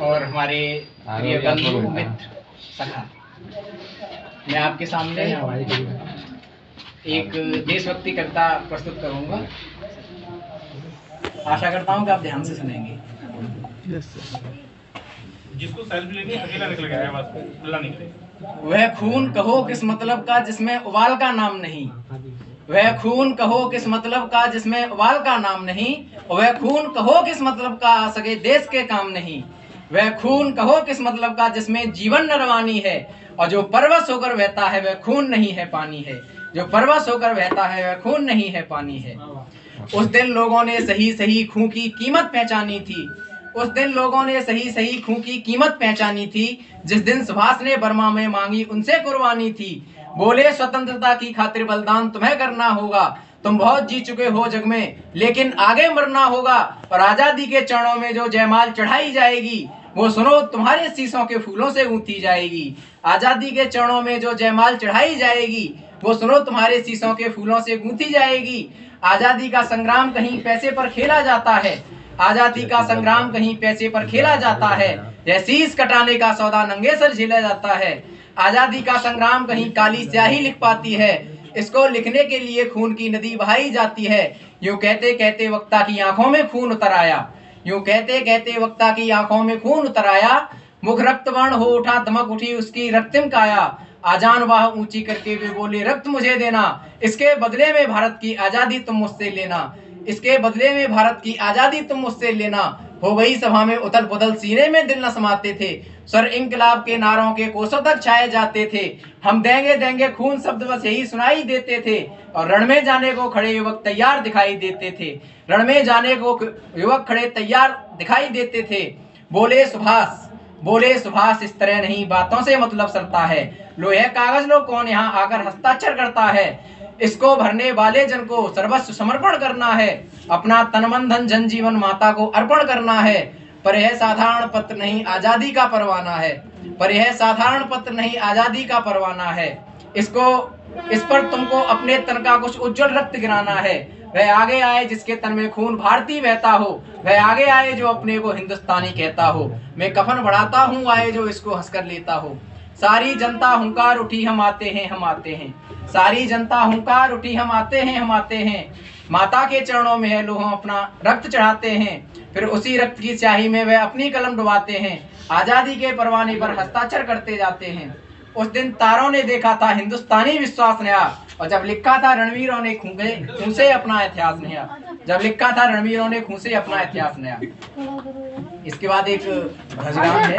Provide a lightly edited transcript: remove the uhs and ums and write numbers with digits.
और हमारे प्रिय बंधु मित्र सखा, मैं आपके सामने एक देशभक्ति कविता प्रस्तुत करूंगा। आशा करता हूं कि आप ध्यान से सुनेंगे। जिसको सेल्फी लेनी अकेला निकल गया है, बस खुला निकले। वह खून कहो किस मतलब का जिसमें उबाल का नाम नहीं, वह खून कहो किस मतलब का जिसमें उबाल का नाम नहीं, वह खून कहो किस मतलब का सगे देश के काम नहीं, वह खून कहो किस मतलब का जिसमें जीवन नरवानी है, और जो परवश होकर बहता है वह खून नहीं है पानी है, जो परवश होकर बहता है वह खून नहीं है पानी है। उस दिन लोगों ने सही सही खून की कीमत पहचानी थी, उस दिन लोगों ने सही सही खून की कीमत पहचानी थी, जिस दिन सुभाष ने बर्मा में मांगी उनसे कुर्बानी थी। बोले स्वतंत्रता की खातिर बलिदान तुम्हें करना होगा, तुम बहुत जी चुके हो जग में लेकिन आगे मरना होगा, और आजादी के चरणों में जो जयमाल चढ़ाई जाएगी वो सुनो तुम्हारे शीशों के फूलों से गूंथी जाएगी। आजादी के चरणों में जो जयमाल चढ़ाई जाएगी वो सुनो तुम्हारे शीशों के फूलों से गूंथी जाएगी। आजादी का संग्राम कहीं पैसे पर खेला जाता है, आजादी का संग्राम कहीं पैसे पर खेला जाता है, यह शीश कटाने का सौदा नंगे सर झेला जाता है। आजादी का संग्राम कहीं काली स्याही लिख पाती है, इसको लिखने के लिए खून की नदी बहाई जाती है। यूं कहते कहते वक्ता की आंखों में खून उतर आया, यूं कहते कहते वक्ता की आंखों में खून उतर आया, मुख रक्तवर्ण हो उठा दमक उठी उसकी रक्तिम काया। आजान वाह ऊंची करके वे बोले रक्त मुझे देना, इसके बदले में भारत की आजादी तुम मुझसे लेना, इसके बदले में भारत की आजादी तुम मुझसे लेना। हो गई सभा में उथल पुथल, सीने में दिल न समाते थे, सर इंकलाब के नारों के कोसों तक छाए जाते थे। हम देंगे देंगे खून शब्द बस यही सुनाई देते थे, और रण में जाने को खड़े युवक तैयार दिखाई देते थे, रण में जाने को युवक खड़े तैयार दिखाई देते थे। बोले सुभाष इस तरह नहीं बातों से मतलब सरता है, लोहे कागज लो कौन यहाँ आकर हस्ताक्षर करता है, इसको भरने वाले जन को सर्वस्व समर्पण करना है, अपना तन मन धन जन जीवन माता को अर्पण करना है। पर यह साधारण पत्र नहीं आजादी का परवाना है, पर यह साधारण पत्र नहीं आजादी का परवाना है। इस पर तुमको अपने तन का कुछ उज्जवल रक्त गिराना है। वह आगे आए जिसके तन में खून भारतीय बहता हो, वह आगे आए जो अपने को हिंदुस्तानी कहता हो। मैं कफन बढ़ाता हूँ आए जो इसको हंसकर लेता हो। सारी जनता हुंकार उठी हम आते हैं हम आते हैं, सारी जनता हुंकार उठी हम आते हैं हम आते हैं। माता के चरणों में है लो हम अपना रक्त चढ़ाते हैं, फिर उसी रक्त की स्याही में वह अपनी कलम डुबाते हैं, आजादी के परवाने पर हस्ताक्षर करते जाते हैं। उस दिन तारों ने देखा था हिंदुस्तानी विश्वास नया, और जब लिखा था रणवीरों ने खून से अपना इतिहास नया, जब लिखा था रणवीरों ने खून से अपना इतिहास नया। इसके बाद एक भजगान है।